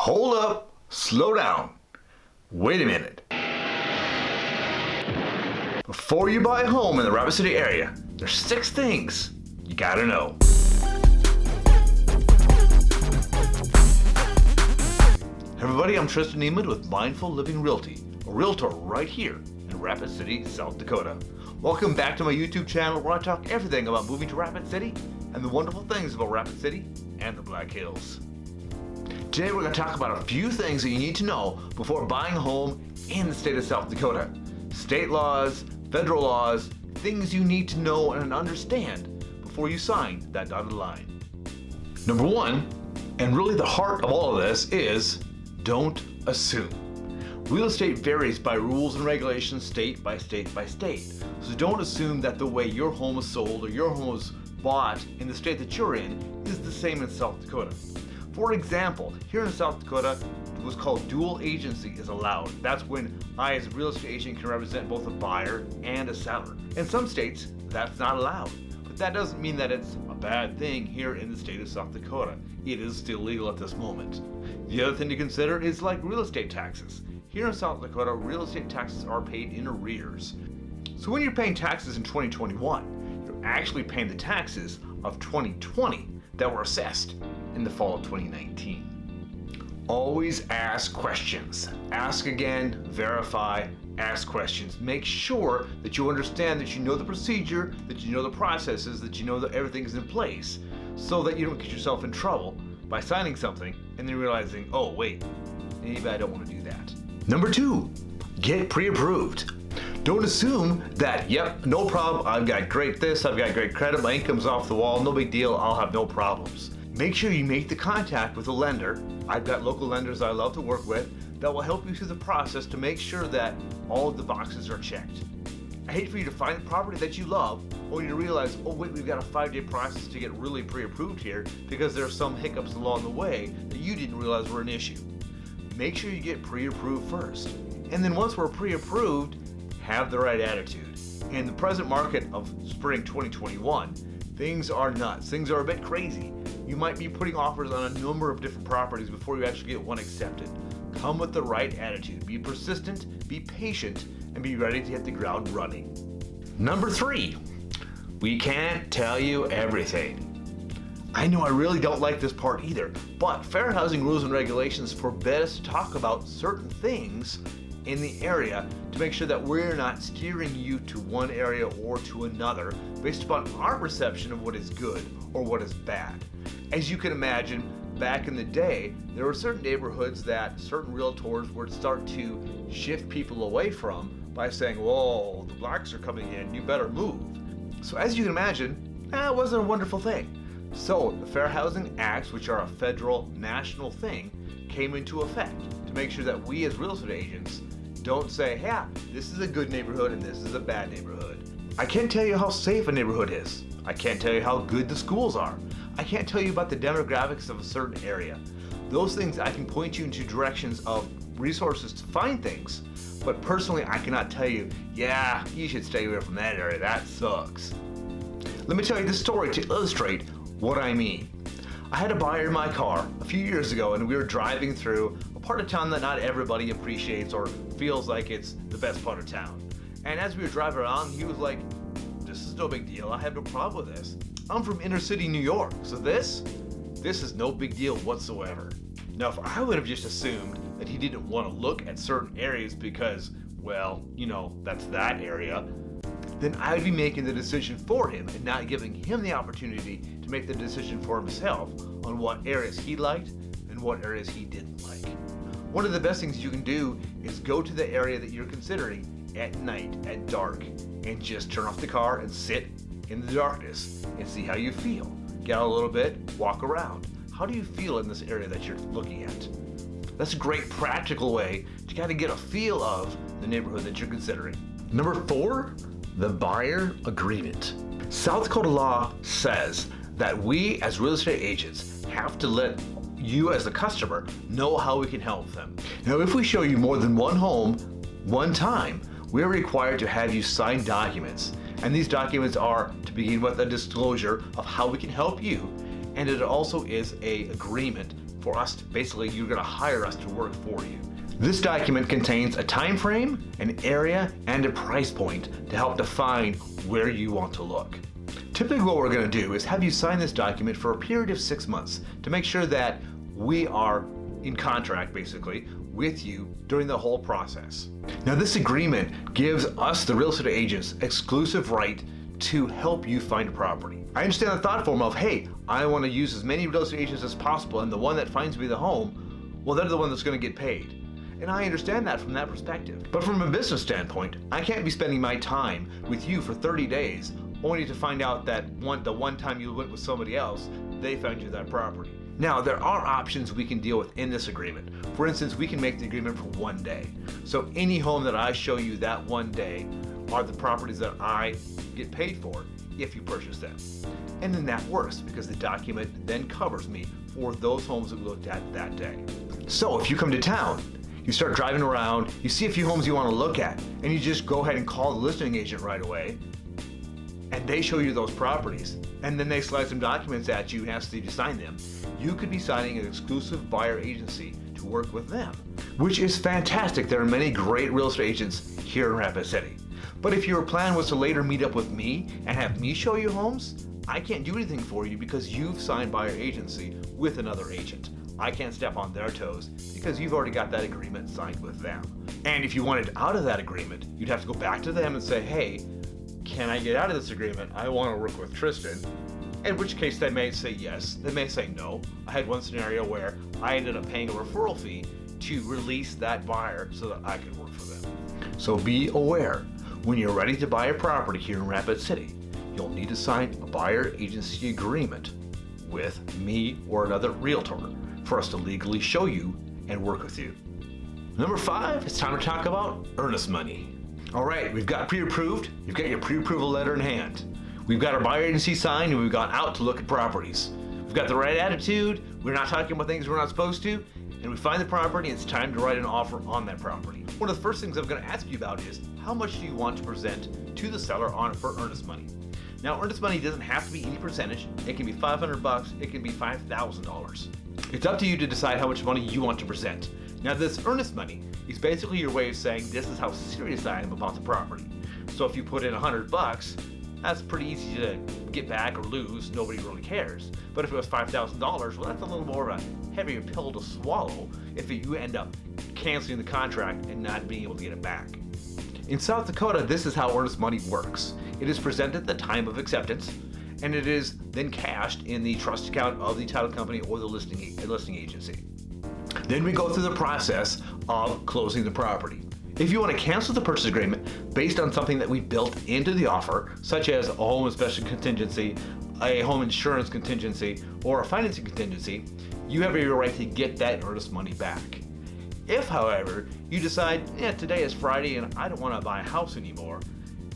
Hold up, slow down. Wait a minute. Before you buy a home in the Rapid City area, there's 6 things you gotta know. Hey everybody, I'm Tristan Emond with Mindful Living Realty, a realtor right here in Rapid City, South Dakota. Welcome back to my YouTube channel where I talk everything about moving to Rapid City and the wonderful things about Rapid City and the Black Hills. Today we're going to talk about a few things that you need to know before buying a home in the state of South Dakota. State laws, federal laws, things you need to know and understand before you sign that dotted line. Number 1, and really the heart of all of this, is don't assume. Real estate varies by rules and regulations state by state by state. So don't assume that the way your home is sold or your home was bought in the state that you're in is the same in South Dakota. For example, here in South Dakota, what's called dual agency is allowed. That's when I as a real estate agent can represent both a buyer and a seller. In some states, that's not allowed. But that doesn't mean that it's a bad thing here in the state of South Dakota. It is still legal at this moment. The other thing to consider is like real estate taxes. Here in South Dakota, real estate taxes are paid in arrears. So when you're paying taxes in 2021, you're actually paying the taxes of 2020 that were assessed in the fall of 2019. Always ask questions. Ask again, verify, ask questions. Make sure that you understand, that you know the procedure, that you know the processes, that you know that everything's in place, so that you don't get yourself in trouble by signing something and then realizing, oh wait, maybe I don't want to do that. Number 2, get pre-approved. Don't assume that, yep, no problem, I've got great this, I've got great credit, my income's off the wall, no big deal, I'll have no problems. Make sure you make the contact with a lender. I've got local lenders I love to work with that will help you through the process to make sure that all of the boxes are checked. I hate for you to find the property that you love only to realize, oh wait, we've got a 5-day process to get really pre-approved here because there are some hiccups along the way that you didn't realize were an issue. Make sure you get pre-approved first. And then once we're pre-approved, have the right attitude. In the present market of spring 2021, things are nuts. Things are a bit crazy. You might be putting offers on a number of different properties before you actually get one accepted. Come with the right attitude. Be persistent, be patient, and be ready to hit the ground running. Number 3, we can't tell you everything. I know I really don't like this part either, but fair housing rules and regulations forbid us to talk about certain things in the area to make sure that we're not steering you to one area or to another based upon our perception of what is good or what is bad. As you can imagine, back in the day, there were certain neighborhoods that certain realtors would start to shift people away from by saying, whoa, the blacks are coming in, you better move. So as you can imagine, that wasn't a wonderful thing. So the Fair Housing Acts, which are a federal, national thing, came into effect to make sure that we as real estate agents don't say, yeah, this is a good neighborhood and this is a bad neighborhood. I can't tell you how safe a neighborhood is. I can't tell you how good the schools are. I can't tell you about the demographics of a certain area. Those things I can point you into directions of resources to find things, but personally I cannot tell you, yeah, you should stay away from that area, that sucks. Let me tell you this story to illustrate what I mean. I had a buyer in my car a few years ago and we were driving through a part of town that not everybody appreciates or feels like it's the best part of town. And as we were driving around, he was like, this is no big deal, I have no problem with this. I'm from inner city New York, so this is no big deal whatsoever. Now, if I would have just assumed that he didn't want to look at certain areas because, well, you know, that's that area, then I would be making the decision for him and not giving him the opportunity to make the decision for himself on what areas he liked and what areas he didn't like. One of the best things you can do is go to the area that you're considering at night, at dark, and just turn off the car and sit in the darkness and see how you feel. Get out a little bit, walk around. How do you feel in this area that you're looking at? That's a great practical way to kind of get a feel of the neighborhood that you're considering. Number 4, the buyer agreement. South Dakota law says that we as real estate agents have to let you as the customer know how we can help them. Now, if we show you more than one home, one time, we're required to have you sign documents. And these documents are, to begin with, a disclosure of how we can help you, and it also is an agreement for us to, basically you're going to hire us to work for you. This document contains a time frame, an area, and a price point to help define where you want to look. Typically what we're going to do is have you sign this document for a period of 6 months to make sure that we are in contract basically with you during the whole process. Now this agreement gives us, the real estate agents, exclusive right to help you find a property. I understand the thought form of, hey, I want to use as many real estate agents as possible, and the one that finds me the home, well, they're the one that's going to get paid. And I understand that from that perspective. But from a business standpoint, I can't be spending my time with you for 30 days only to find out that the one time you went with somebody else, they found you that property. Now, there are options we can deal with in this agreement. For instance, we can make the agreement for 1 day. So any home that I show you that 1 day are the properties that I get paid for if you purchase them. And then that works because the document then covers me for those homes that we looked at that day. So if you come to town, you start driving around, you see a few homes you want to look at, and you just go ahead and call the listing agent right away, and they show you those properties, and then they slide some documents at you and ask you to sign them, you could be signing an exclusive buyer agency to work with them, which is fantastic. There are many great real estate agents here in Rapid City. But if your plan was to later meet up with me and have me show you homes, I can't do anything for you because you've signed buyer agency with another agent. I can't step on their toes because you've already got that agreement signed with them. And if you wanted out of that agreement, you'd have to go back to them and say, hey, can I get out of this agreement? I want to work with Tristan. In which case they may say yes, they may say no. I had one scenario where I ended up paying a referral fee to release that buyer so that I could work for them. So be aware, when you're ready to buy a property here in Rapid City, you'll need to sign a buyer agency agreement with me or another realtor for us to legally show you and work with you. Number 5, it's time to talk about earnest money. All right, we've got pre-approved. You've got your pre-approval letter in hand. We've got our buyer agency signed and we've gone out to look at properties. We've got the right attitude. We're not talking about things we're not supposed to. And we find the property and it's time to write an offer on that property. One of the first things I'm going to ask you about is how much do you want to present to the seller on it for earnest money? Now, earnest money doesn't have to be any percentage. It can be $500, it can be $5,000. It's up to you to decide how much money you want to present. Now, this earnest money is basically your way of saying this is how serious I am about the property. So if you put in $100, that's pretty easy to get back or lose. Nobody really cares. But if it was $5,000, well, that's a little more of a heavier pill to swallow if you end up canceling the contract and not being able to get it back. In South Dakota, this is how earnest money works. It is presented at the time of acceptance, and it is then cashed in the trust account of the title company or the listing agency. Then we go through the process of closing the property. If you want to cancel the purchase agreement based on something that we built into the offer, such as a home inspection contingency, a home insurance contingency, or a financing contingency, you have your right to get that earnest money back. If, however, you decide, today is Friday and I don't want to buy a house anymore,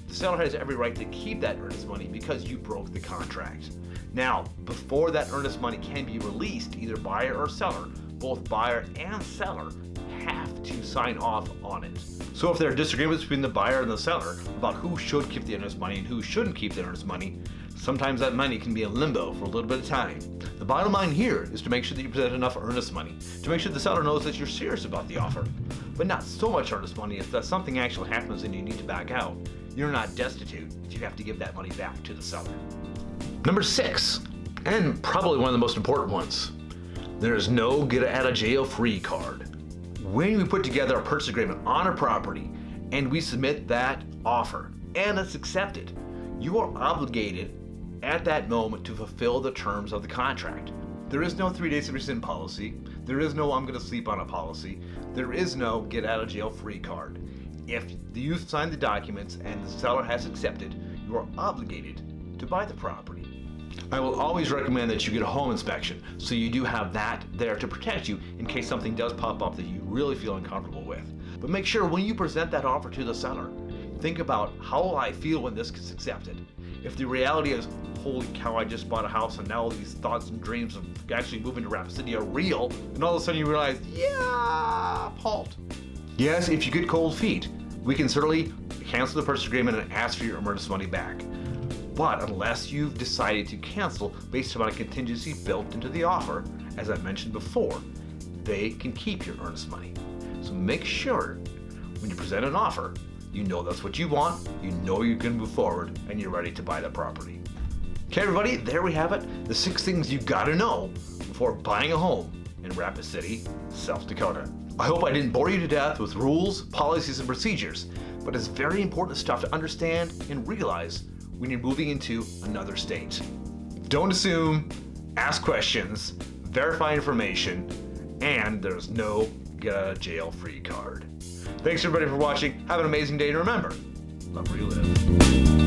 the seller has every right to keep that earnest money because you broke the contract. Now, before that earnest money can be released, either buyer or seller, both buyer and seller have to sign off on it. So if there are disagreements between the buyer and the seller about who should keep the earnest money and who shouldn't keep the earnest money, sometimes that money can be in limbo for a little bit of time. The bottom line here is to make sure that you present enough earnest money to make sure the seller knows that you're serious about the offer, but not so much earnest money if that something actually happens and you need to back out. You're not destitute if you have to give that money back to the seller. Number 6, and probably one of the most important ones, there is no get out of jail free card. When we put together a purchase agreement on a property and we submit that offer and it's accepted, you are obligated at that moment to fulfill the terms of the contract. There is no 3 days to rescind policy. There is no I'm going to sleep on a policy. There is no get out of jail free card. If you sign the documents and the seller has accepted, you are obligated to buy the property. I will always recommend that you get a home inspection so you do have that there to protect you in case something does pop up that you really feel uncomfortable with. But make sure when you present that offer to the seller, think about how will I feel when this gets accepted. If the reality is, holy cow, I just bought a house and now all these thoughts and dreams of actually moving to Rapid City are real, and all of a sudden you realize, halt. Yes, if you get cold feet, we can certainly cancel the purchase agreement and ask for your earnest money back. But unless you've decided to cancel based upon a contingency built into the offer, as I mentioned before, they can keep your earnest money. So make sure when you present an offer, you know that's what you want, you know you can move forward, and you're ready to buy the property. Okay, everybody, there we have it. The 6 things you gotta know before buying a home in Rapid City, South Dakota. I hope I didn't bore you to death with rules, policies, and procedures, but it's very important stuff to understand and realize when you're moving into another state. Don't assume, ask questions, verify information, and there's no get out of jail free card. Thanks everybody for watching. Have an amazing day, and remember, love where you live.